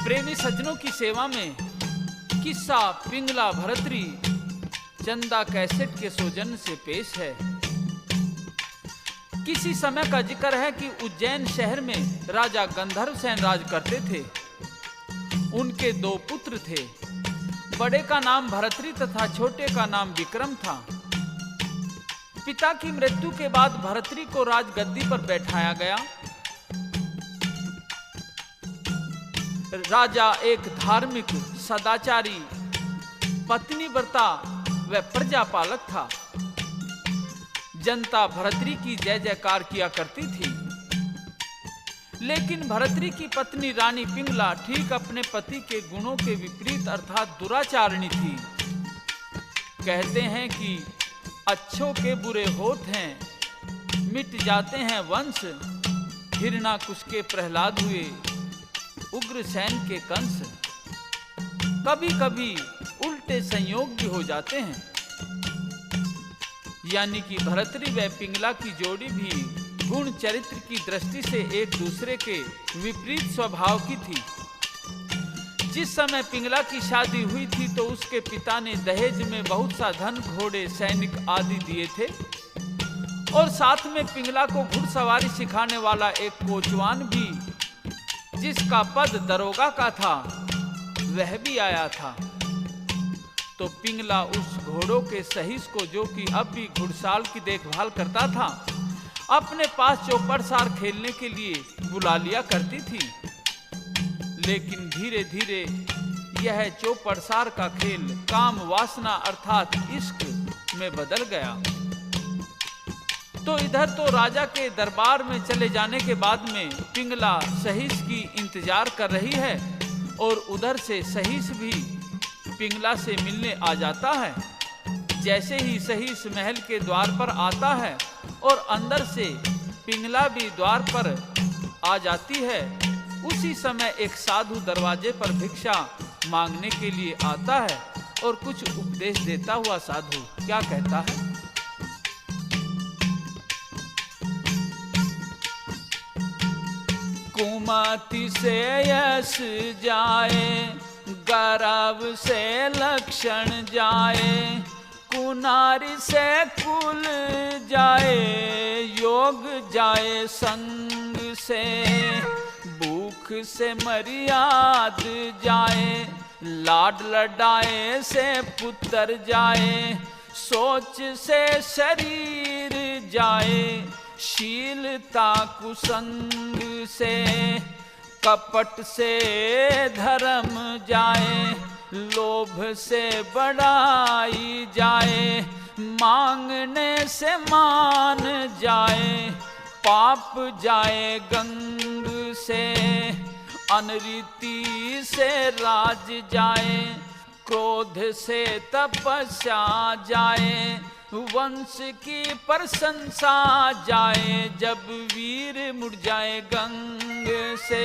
प्रेमी सज्जनों की सेवा में किस्सा पिंगला भरतरी चंदा कैसेट के सौजन्य से पेश है। किसी समय का जिक्र है कि उज्जैन शहर में राजा गंधर्व सेन राज करते थे। उनके 2 पुत्र थे। बड़े का नाम भरतरी तथा छोटे का नाम विक्रम था। पिता की मृत्यु के बाद भरतरी को राजगद्दी पर बैठाया गया। राजा एक धार्मिक, सदाचारी, पत्नीव्रता व प्रजापालक था। जनता भरतरी की जय जयकार किया करती थी। लेकिन भरतरी की पत्नी रानी पिंगला ठीक अपने पति के गुणों के विपरीत अर्थात दुराचारिणी थी। कहते हैं कि अच्छों के बुरे होत हैं, मिट जाते हैं वंश, हिरणाकुश के प्रहलाद हुए, उग्रसेन के कंस। कभी कभी उल्टे संयोग भी हो जाते हैं। यानी कि भरतरी व पिंगला की जोड़ी भी गुण चरित्र की दृष्टि से एक दूसरे के विपरीत स्वभाव की थी। जिस समय पिंगला की शादी हुई थी तो उसके पिता ने दहेज में बहुत सा धन, घोड़े, सैनिक आदि दिए थे और साथ में पिंगला को घुड़सवारी सिखाने वाला एक कोचवान भी, जिसका पद दरोगा का था, वह भी आया था। तो पिंगला उस घोड़ों के सहीस को, जो कि अब भी घुड़साल की देखभाल करता था, अपने पास चौपड़सार खेलने के लिए बुला लिया करती थी। लेकिन धीरे धीरे यह चौपड़सार का खेल काम वासना अर्थात इश्क में बदल गया। तो इधर तो राजा के दरबार में चले जाने के बाद में पिंगला सहीस की इंतजार कर रही है और उधर से सहीस भी पिंगला से मिलने आ जाता है। जैसे ही सहीस महल के द्वार पर आता है और अंदर से पिंगला भी द्वार पर आ जाती है, उसी समय एक साधु दरवाजे पर भिक्षा मांगने के लिए आता है और कुछ उपदेश देता हुआ साधु क्या कहता है? कुमति से यश जाए, गर्व से लक्षण जाए, कुनारी से कुल जाए, योग जाए संग से, भूख से मर्याद जाए, लाड लडाए से पुत्र जाए, सोच से शरीर जाए, शीलता कुसंग से, कपट से धर्म जाए, लोभ से बढ़ाई जाए, मांगने से मान जाए, पाप जाए गंग से, अनरीति से राज जाए, क्रोध से तपस्या जाए, वंश की प्रशंसा जाए, जब वीर मुड़ जाए गंग से।